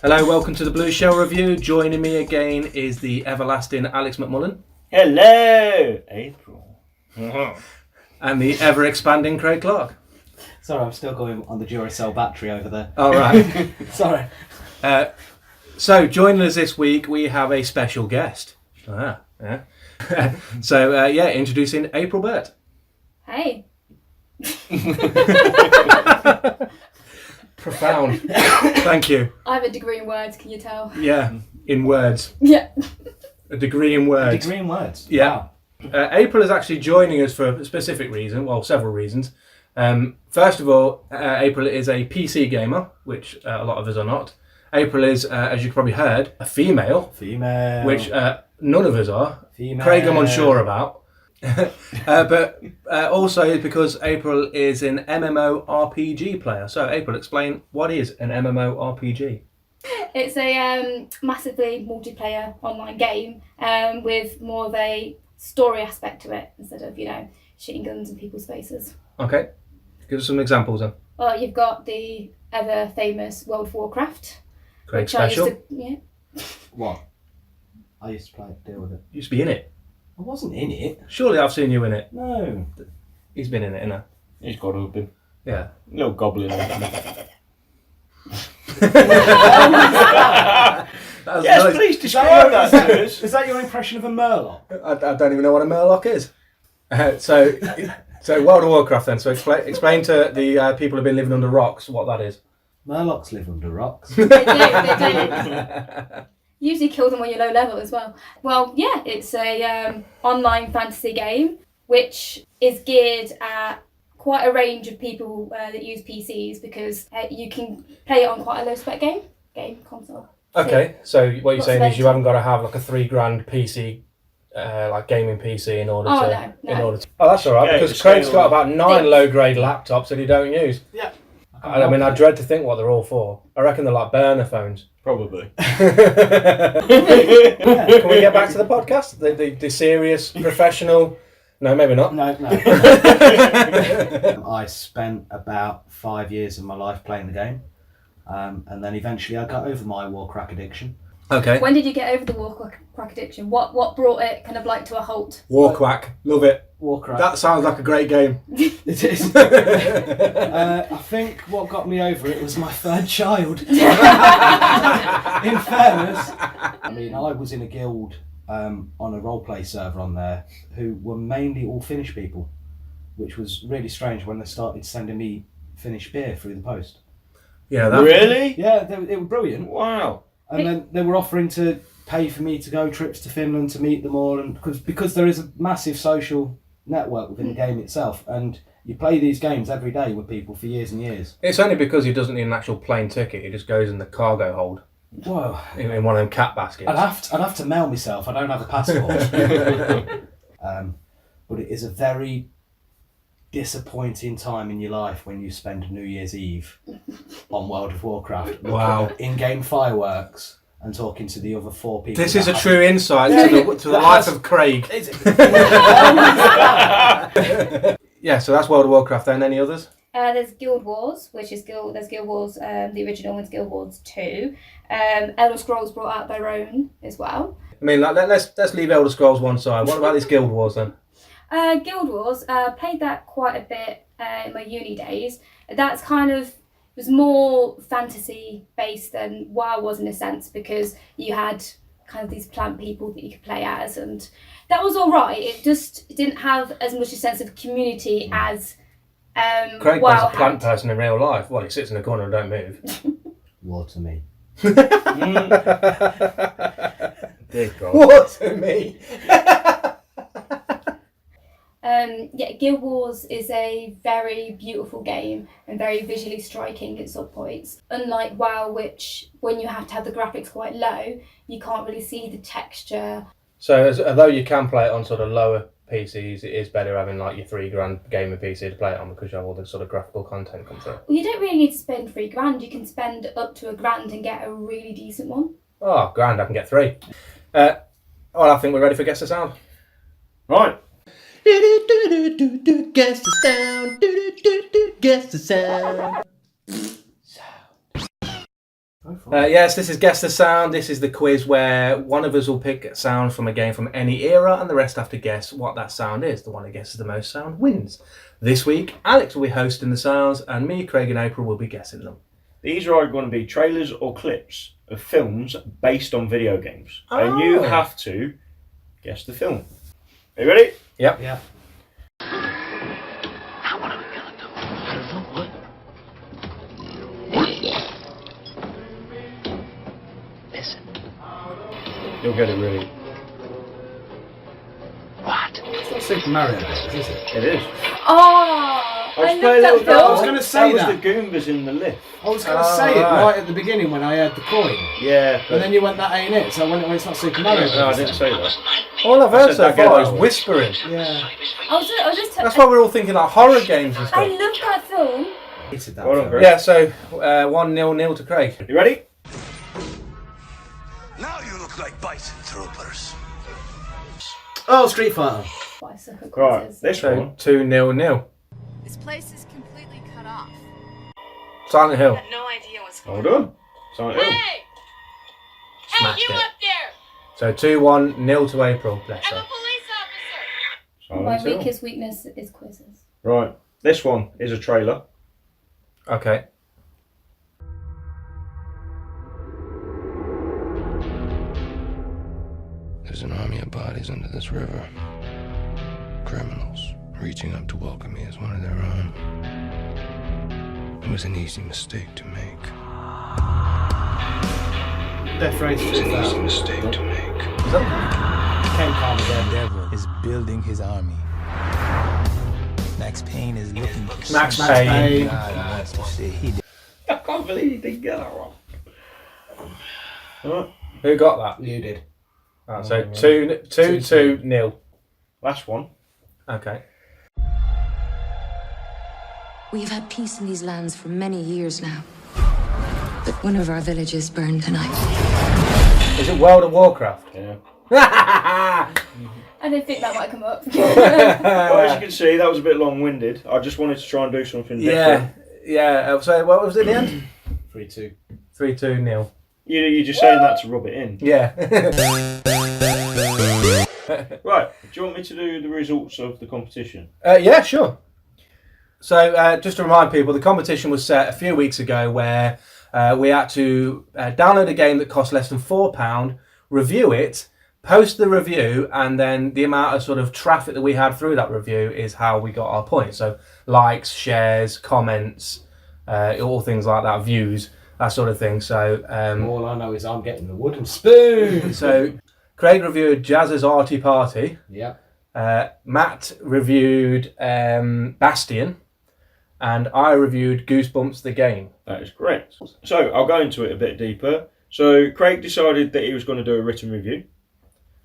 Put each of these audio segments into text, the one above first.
Hello, welcome to the Blue Shell Review. Joining me again is the everlasting Alex McMullen. Hello, April. And the ever-expanding Craig Clark. Sorry, I'm still going on the Duracell battery over there. All right. Sorry. So, joining us this week, we have a special guest. Introducing April Birt. Hey. Profound. Thank you. I have a degree in words, can you tell? Yeah, in words. Yeah. A degree in words. A degree in words? Yeah. Wow. April is actually joining us for a specific reason, well, several reasons. First of all, April is a PC gamer, which a lot of us are not. April is, as you've probably heard, a female. Female. Which none of us are. Female. Craig I'm unsure about. But also because April is an MMORPG player. So April, explain what is an MMORPG? It's a massively multiplayer online game with more of a story aspect to it instead of, shooting guns in people's faces. Okay. Give us some examples then. Well, you've got the ever famous World of Warcraft. Craig special. What? I used to deal with it. You used to be in it. I wasn't in it. Surely I've seen you in it. No. He's been in it, innit? He's got to have been. Yeah. Little goblin. Yes, please describe that to us. Is that your impression of a Murloc? I don't even know what a Murloc is. So World of Warcraft then. So explain to the people who've been living under rocks what that is. Murlocs live under rocks. They do. Usually kill them when you're low level as well. Well, yeah, it's a online fantasy game which is geared at quite a range of people that use PCs because you can play it on quite a low spec game console. Okay, so what you're saying is you later? haven't got to have like a $3,000 PC, like gaming PC in order to. No. Oh, that's all right Yeah, because Craig's got about 9 low-grade laptops that he don't use. Yeah. I mean, I dread to think what they're all for. I reckon they're like burner phones. Probably. Can we get back to the podcast? The serious, professional... No, maybe not. No. I spent about 5 years of my life playing the game. And then eventually I got over my Warcrack addiction. Okay. When did you get over the Warcrack addiction? What brought it kind of like to a halt? Warcrack. Love it. Warcrack. That sounds like a great game. It is. I think what got me over it was my third child. In fairness. I mean, I was in a guild on a roleplay server on there who were mainly all Finnish people, which was really strange when they started sending me Finnish beer through the post. Yeah. Really? Yeah, they were brilliant. Wow. And then they were offering to pay for me to go trips to Finland to meet them all, and because there is a massive social network within the game itself, and you play these games every day with people for years and years. It's only because he doesn't need an actual plane ticket. He just goes in the cargo hold. Whoa! In one of them cat baskets. I'd have to mail myself. I don't have a passport. But it is a very disappointing time in your life when you spend New Year's Eve on World of Warcraft. Wow. In-game fireworks and talking to the other 4 people. This is a true insight to the life of Craig. Yeah, so that's World of Warcraft then. Any others? There's Guild Wars, there's Guild Wars, the original one's Guild Wars 2. Elder Scrolls brought out their own as well. I mean, let's leave Elder Scrolls one side. What about these Guild Wars then? Guild Wars, played that quite a bit in my uni days. That's kind of was more fantasy based than WoW was in a sense because you had kind of these plant people that you could play as, and that was all right. It didn't have as much a sense of community as Craig WoW was a plant had. person in real life. Well, he sits in the corner and don't move. War to me. Dear God. What to me? Guild Wars is a very beautiful game and very visually striking at some points. Unlike WoW, which when you have to have the graphics quite low, you can't really see the texture. So although you can play it on sort of lower PCs, it is better having like your $3,000 gaming PC to play it on because you have all the sort of graphical content come through. Well, you don't really need to spend $3,000. You can spend up to $1,000 and get a really decent one. Oh, grand, I can get 3. Well, I think we're ready for Guess the Sound. Right. Guess the sound. Guess the sound. Go for it. Yes, this is Guess the Sound. This is the quiz where one of us will pick a sound from a game from any era and the rest have to guess what that sound is. The one that guesses the most sound wins. This week, Alex will be hosting the sounds and me, Craig and April will be guessing them. These are going to be trailers or clips of films based on video games. And you have to guess the film. Are you ready? Yep. Yeah. Now what are we gonna do? I don't know what. Listen. You'll get it really. What? It's not Super Mario Bros, is it? It is. Oh, I play a love little that I was film. going to say That that. was the Goombas in the lift. I was going to say it right at the beginning when I heard the coin. Yeah. And then you went, that ain't it. So I went, well, it's not Super Mario Bros. No, I didn't say that. All I've heard said so that game far is that way. whispering. Yeah. I was just That's why we're all thinking like horror games and I stuff. love that film. Hated that Well done, film. Greg. Yeah, so 1-0 to Craig. You ready? Now you look like bison troopers. Oh, Street Fighter. Why so Right, this So one. 2-0. This place is completely cut off. Silent Hill. Had no idea what's going Well done. Silent Hill. Hey! Smashed You it. up there! So 2-1 to April. Bless I'm a her. police officer! My Silent Hill. weakest weakness is quizzes. Right. This one is a trailer. Okay. There's an army of bodies under this river. Criminals reaching up to welcome me as one of their own. It was an easy mistake to make. Death Race It was an easy 2000. mistake to make. Ken Carmageddon. Devil is building his army. Max Payne is looking for Max something Payne. God wants to see. He I can't believe you didn't get that one. Right. Who got that? You did. Right, so 2-0. Last one. Okay. We've had peace in these lands for many years now. But one of our villages burned tonight. Is it World of Warcraft? Yeah. I didn't think that might come up. Well, as you can see, that was a bit long-winded. I just wanted to try and do something different. Yeah. So what was it in the end? 3-2. 3-2. You're just saying that to rub it in. Yeah. Right. Do you want me to do the results of the competition? Yeah, sure. So just to remind people, the competition was set a few weeks ago where we had to download a game that cost less than £4, review it, post the review, and then the amount of sort of traffic that we had through that review is how we got our points. So likes, shares, comments, all things like that, views, that sort of thing. So All I know is I'm getting the wooden spoon. so Craig reviewed Jazz's Arty Party. Yep. Matt reviewed Bastion, and I reviewed Goosebumps the game. That is correct. So I'll go into it a bit deeper. So Craig decided that he was going to do a written review,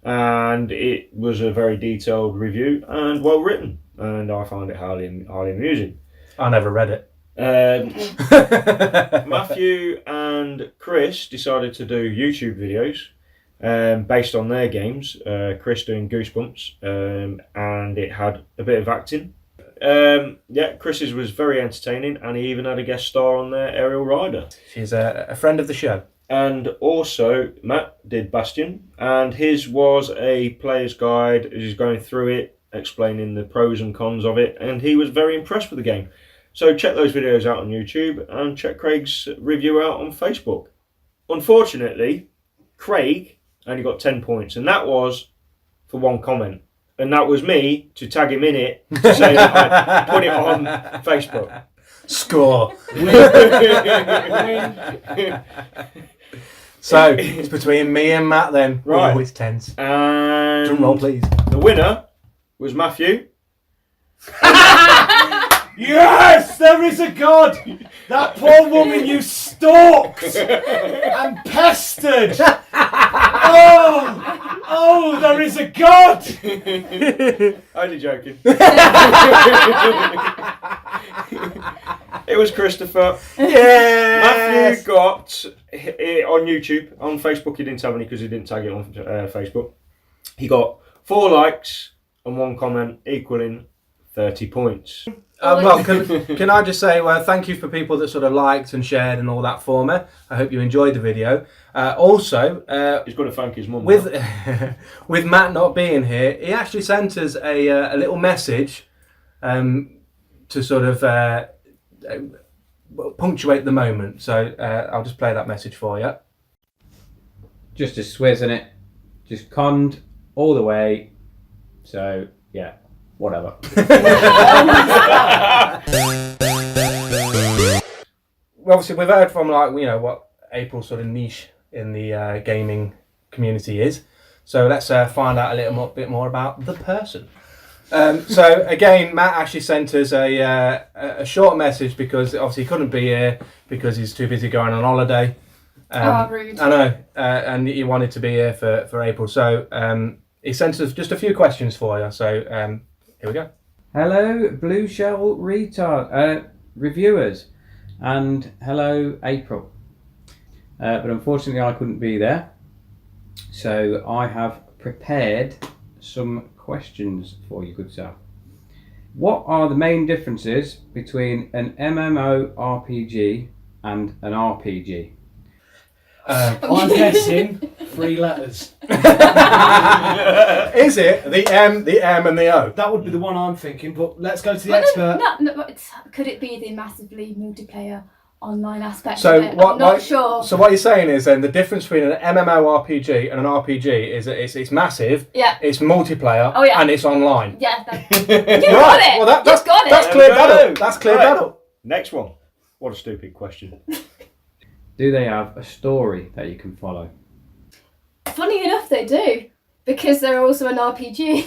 and it was a very detailed review and well written, and I found it highly amusing. I never read it. Matthew and Chris decided to do YouTube videos based on their games. Chris doing Goosebumps, and it had a bit of acting. Chris's was very entertaining, and he even had a guest star on there, Ariel Ryder. She's a friend of the show. And also, Matt did Bastion, and his was a player's guide. He's going through it, explaining the pros and cons of it, and he was very impressed with the game. So check those videos out on YouTube, and check Craig's review out on Facebook. Unfortunately, Craig only got 10 points, and that was for one comment. And that was me to tag him in it to say that I put it on Facebook. Score. So it's between me and Matt then. Right. Oh, it's tense. And Drum roll, please. the winner was Matthew. Yes, there is a God. That poor woman you stalked and pestered. Oh, there is a God. Only joking. It was Christopher. Yeah. Matthew got it on YouTube. On Facebook, he didn't have any because he didn't tag it on Facebook. He got 4 likes and 1 comment, equaling 30 points. Well, can I just say, thank you for people that sort of liked and shared and all that for me. I hope you enjoyed the video. Also, He's got to thank his mum. with with Matt not being here, he actually sent us a little message to sort of punctuate the moment. So I'll just play that message for you. Just a swizz in it. Just conned all the way. So, yeah, whatever. Obviously, we've heard from what April's sort of niche in the gaming community is. So let's find out a little bit more about the person. So again, Matt actually sent us a short message because obviously he couldn't be here because he's too busy going on holiday. Rude. I know, and he wanted to be here for April. So he sent us just a few questions for you. So here we go. Hello, Blue Shell Retard reviewers, and hello, April. But unfortunately, I couldn't be there. So I have prepared some questions for you, good sir. What are the main differences between an MMORPG and an RPG? I'm guessing 3 letters. Is it the M, and the O? That would be the one I'm thinking, but let's go to the expert. Could it be the massively multiplayer online aspect So of it? I'm not sure. So what you're saying is then the difference between an MMORPG and an RPG is that it's massive, Yeah. it's multiplayer, Oh, yeah. and it's online. Yeah. You got it. Well, You've got it. that's cleared that up. That's cleared that up. Next one. What a stupid question. Do they have a story that you can follow? Funny enough, they do, because they're also an RPG.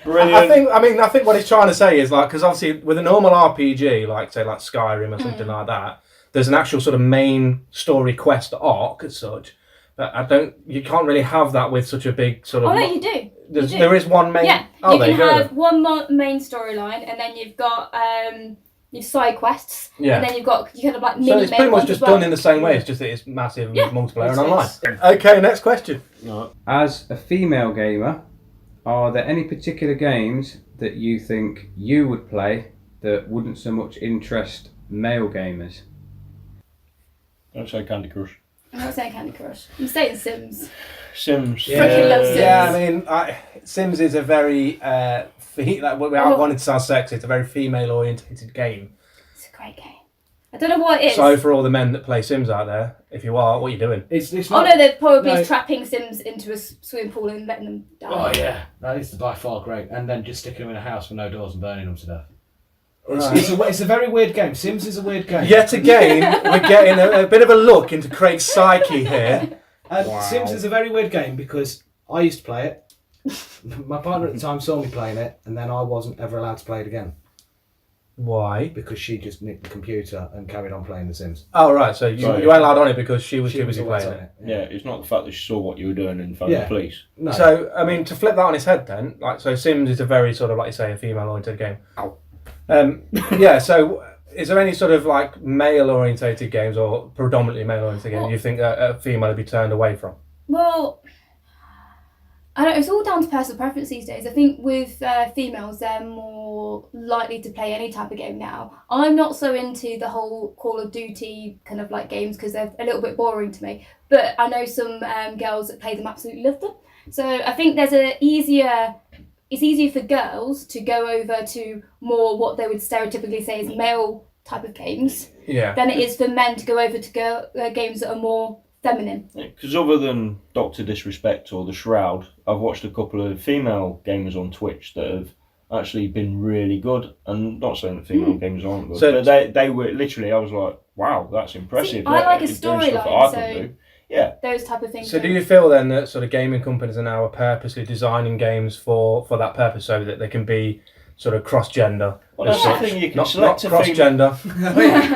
Brilliant. I think what he's trying to say is because obviously with a normal RPG, like Skyrim or something like that, there's an actual sort of main story quest arc as such. But you can't really have that with such a big sort of. Oh no, you do. There is one main. Yeah, Oh, you there can you go. have one main storyline, and then you've got your side quests, Yeah. and then you kind of like mini. So it's pretty much ones just as well. done in the same way. It's just that it's massive multiplayer and online. It's- Okay, next question. No. As a female gamer, are there any particular games that you think you would play that wouldn't so much interest male gamers? Don't say Candy Crush. I'm not saying Candy Crush. I'm saying Sims. Sims. Freaking love Sims. Yeah, I mean, Sims is a very without wanting to sound sexy, it's a very female-orientated game. It's a great game. I don't know what it is. So for all the men that play Sims out there, if you are, what are you doing? It's Oh not, no, they're probably No. trapping Sims into a swimming pool and letting them die. Oh yeah, that is by far great. And then just sticking them in a house with no doors and burning them to death. Right. It's a very weird game. Sims is a weird game. Yet again, we're getting a bit of a look into Craig's psyche here. And Wow. Sims is a very weird game because I used to play it. My partner at the time saw me playing it, and then I wasn't ever allowed to play it again Why? because she just nicked the computer and carried on playing The Sims. Oh right, so you weren't allowed on it because she was too busy always playing on it. Yeah, it's not the fact that she saw what you were doing and phoned Yeah. the police. No. So I mean, to flip that on its head, then, so Sims is a very sort of like you say a female-oriented game. Yeah. So is there any sort of like male-orientated games or predominantly male-oriented games you think a female would be turned away from? Well, I don't know, it's all down to personal preference these days. I think with females, they're more likely to play any type of game now. I'm not so into the whole Call of Duty kind of like games because they're a little bit boring to me. But I know some girls that play them absolutely love them. So I think there's it's easier for girls to go over to more what they would stereotypically say is male type of games than it is for men to go over to games that are more feminine. Because other than Dr. Disrespect or The Shroud, I've watched a couple of female gamers on Twitch that have actually been really good. And not saying that female gamers aren't good, but they were literally, I was like, wow, that's impressive. See, I like a Doing stuff that storyline, I couldn't do. Yeah. Those type of things. So do you feel then that sort of gaming companies are now purposely designing games for that purpose so that they can be sort of cross-gender? Well, that's the thing, you can not select a cross-gender.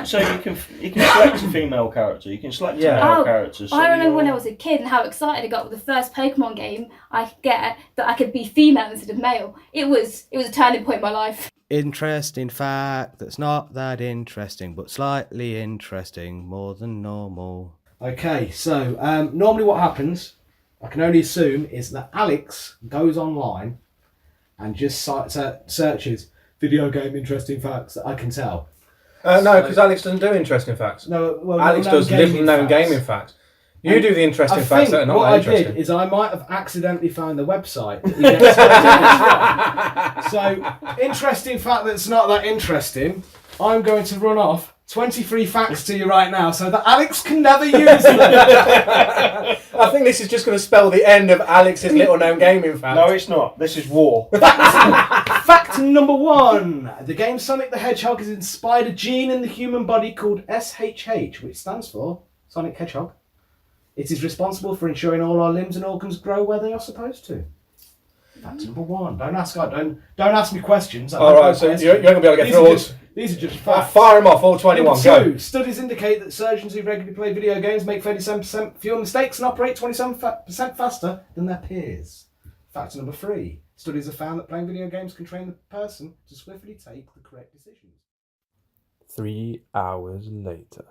So you can select a female character, you can select a male character. So I remember when I was a kid and how excited I got with the first Pokemon game I could get that I could be female instead of male. It was a turning point in my life. Interesting fact that's not that interesting, but slightly interesting, more than normal. Okay, so normally what happens I can only assume is that Alex goes online and just searches video game interesting facts that I can tell. No, because Alex doesn't do interesting facts. No, well, Alex does little known gaming facts. You do the interesting facts that are not what that interesting. I did is I might have accidentally found the website that he gets from. So, interesting fact that's not that interesting, I'm going to run off 23 facts to you right now so that Alex can never use them. I think this is just going to spell the end of Alex's little known gaming facts. No, it's not. This is war. Fact number 1. The game Sonic the Hedgehog has inspired a gene in the human body called SHH, which stands for Sonic Hedgehog. It is responsible for ensuring all our limbs and organs grow where they are supposed to. Fact number 1. Don't ask me questions. All right, so you're going to be able to get through all. These are just facts. Fire them off, all 21. Number 2. Go. Studies indicate that surgeons who regularly play video games make 37% fewer mistakes and operate 27% faster than their peers. Fact number 3. Studies have found that playing video games can train the person to swiftly take the correct decisions. 3 hours later.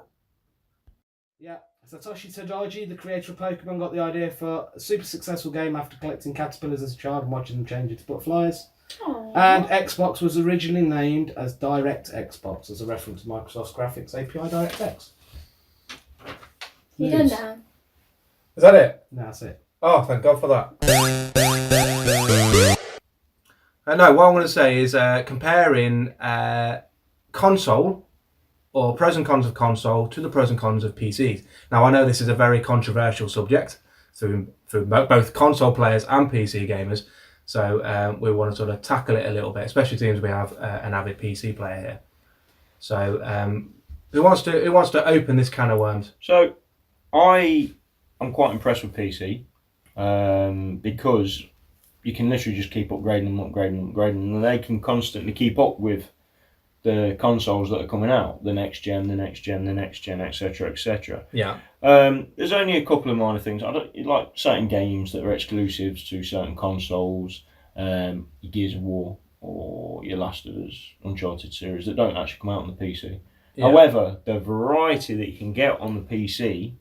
Yeah, Satoshi Tadaji, the creator of Pokemon, got the idea for a super successful game after collecting caterpillars as a child and watching them change into butterflies. Aww. And Xbox was originally named as DirectX as a reference to Microsoft's graphics API DirectX. You done now? Is that it? No, that's it. Oh, thank God for that. No, what I'm going to say is comparing console or pros and cons of console to the pros and cons of PCs. Now, I know this is a very controversial subject for both console players and PC gamers, so we want to sort of tackle it a little bit, especially since we have an avid PC player here. So, who wants to open this can of worms? So, I'm quite impressed with PC because you can literally just keep upgrading them, and they can constantly keep up with the consoles that are coming out, the next gen, etc., etc. Yeah. There's only a couple of minor things. I don't like certain games that are exclusives to certain consoles, your Gears of War or your Last of Us Uncharted series that don't actually come out on the PC. Yeah. However, the variety that you can get on the PC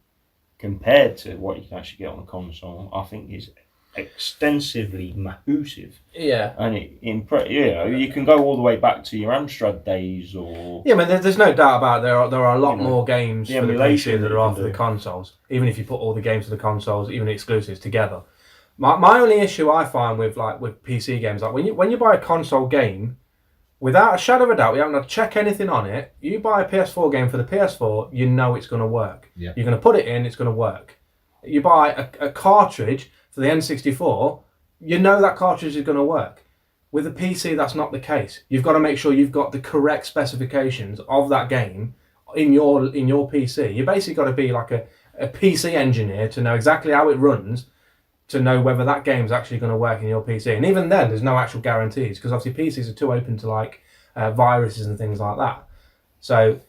compared to what you can actually get on the console, I think is extensively massive. Yeah. And you can go all the way back to your Amstrad days or... Yeah, I mean, there's no doubt about it. There are a lot more games for the PC that are on for the consoles, even if you put all the games for the consoles, even the exclusives together. My only issue I find with PC games, like when you buy a console game, without a shadow of a doubt, you haven't got to check anything on it. You buy a PS4 game for the PS4, you know it's going to work. Yeah. You're going to put it in, it's going to work. You buy a cartridge for the N64, you know that cartridge is going to work. With a PC, that's not the case. You've got to make sure you've got the correct specifications of that game in your PC. You basically got to be like a PC engineer to know exactly how it runs, to know whether that game's actually going to work in your PC. And even then, there's no actual guarantees, because obviously PCs are too open to viruses and things like that. So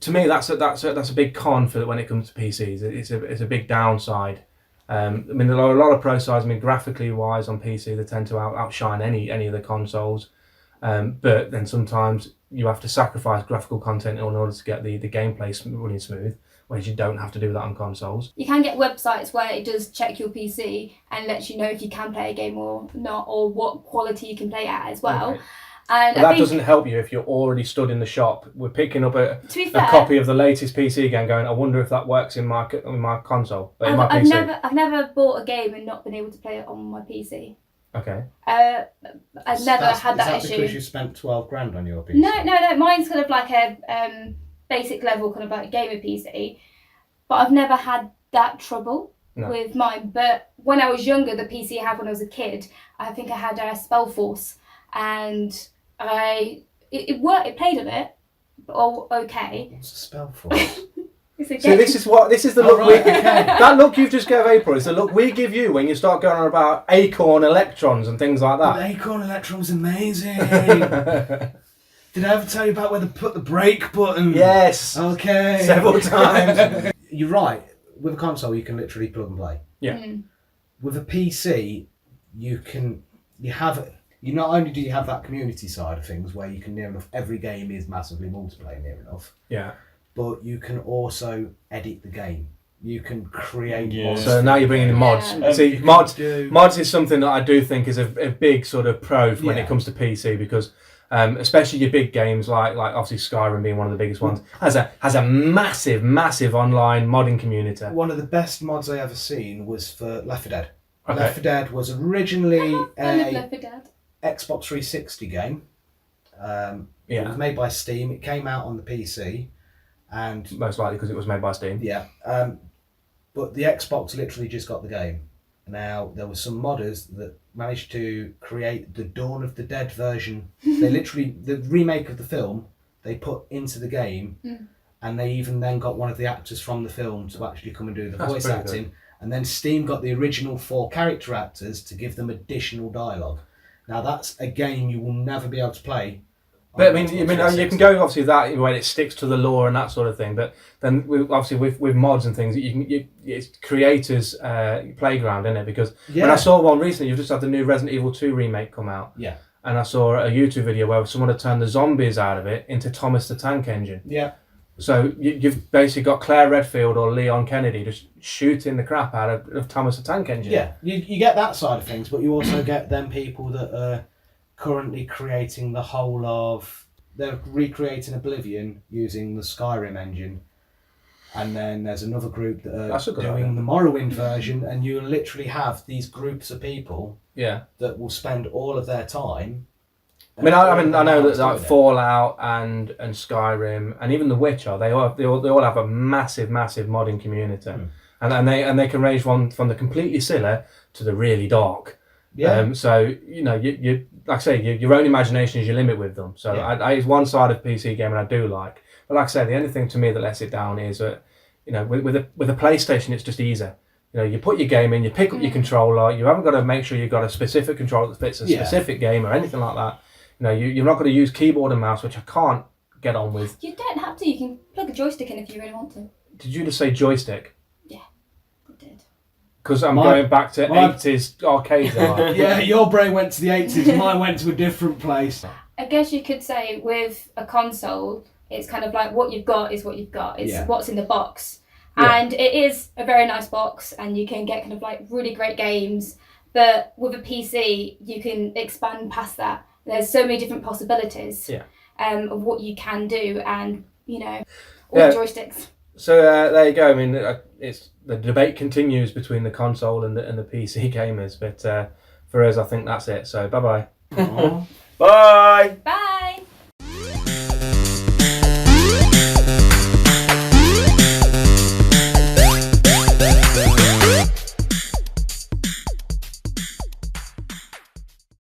to me, that's a big con for when it comes to PCs. It's a big downside. I mean, there are a lot of pro sides. I mean, graphically wise on PC, they tend to outshine any of the consoles. But then sometimes you have to sacrifice graphical content in order to get the gameplay running smooth, whereas you don't have to do that on consoles. You can get websites where it does check your PC and lets you know if you can play a game or not, or what quality you can play at as well. Okay. And but that doesn't help you if you're already stood in the shop. We're picking up a fair, copy of the latest PC game, going, I wonder if that works in my console, in my PC. I've never bought a game and not been able to play it on my PC. Okay. I've never had that issue. Is that because you spent $12,000 on your PC? No. Mine's kind of like a basic level kind of like gamer PC, but I've never had that trouble with mine. But when I was younger, the PC I had when I was a kid, I think I had a Spellforce, and it worked. It played on it, all okay. What's a Spellforce? So this is the look. Right, okay. That look you've just gave April is the look we give you when you start going on about Acorn Electrons and things like that. The Acorn Electron's amazing. Did I ever tell you about where they put the brake button? Yes. Okay. Several times. You're right. With a console, you can literally plug and play. Yeah. Mm. With a PC, not only do you have that community side of things where you can near enough, every game is massively multiplayer near enough. Yeah. But you can also edit the game. you can create. Yeah. monsters. So now you're bringing in mods. Yeah. See, You can mods mods is something that I do think is a big sort of pro when Yeah. it comes to PC because. Especially your big games like obviously Skyrim being one of the biggest ones has a massive online modding community. One of the best mods I ever seen was for Left 4 Dead. Okay. Left 4 Dead was originally I love a Left 4 Dead. Xbox 360 game. It Yeah, was made by Steam. It came out on the PC, and most likely because it was made by Steam. yeah, but the Xbox literally just got the game. Now there were some modders that managed to create the Dawn of the Dead version. They literally the remake of the film they put into the game, and they even then got one of the actors from the film to actually come and do the That's voice pretty acting. And then Steam got the original 4 character actors to give them additional dialogue. Now that's a game you will never be able to play. But I mean, you can go obviously that when it sticks to the lore and that sort of thing. But then obviously with mods and things, it's creators' playground, isn't it? Because when I saw one recently, you've just had the new Resident Evil 2 remake come out. Yeah. And I saw a YouTube video where someone had turned the zombies out of it into Thomas the Tank Engine. Yeah. So you've basically got Claire Redfield or Leon Kennedy just shooting the crap out of Thomas the Tank Engine. Yeah, you get that side of things, but you also get them people that are currently creating the whole of... They're recreating Oblivion using the Skyrim engine. And then there's another group that That's a are good doing idea. the Morrowind version, and you literally have these groups of people Yeah. that will spend all of their time... I know that like doing it. Fallout and Skyrim and even The Witcher, they all have a massive modding community, and they can range from the completely silly to the really dark. Yeah. So you like I say, your own imagination is your limit with them. So Yeah. it's one side of PC gaming I do like, but like I say, the only thing to me that lets it down is that with a PlayStation it's just easy. You put your game in, you pick up your controller. You haven't got to make sure you've got a specific controller that fits a specific game or anything like that. You're not going to use keyboard and mouse, which I can't get on with. You don't have to. You can plug a joystick in if you really want to. Did you just say joystick? Yeah, I did. Because I'm going back to 80s arcades. Yeah, your brain went to the 80s, mine went to a different place. I guess you could say with a console, it's kind of like what you've got is what you've got. It's what's in the box. Yeah. And it is a very nice box, and you can get kind of like really great games. But with a PC, you can expand past that. There's so many different possibilities of what you can do, and all the joysticks. So there you go. I mean, it's the debate continues between the console and the PC gamers, but for us, I think that's it. So bye bye. Bye. Bye.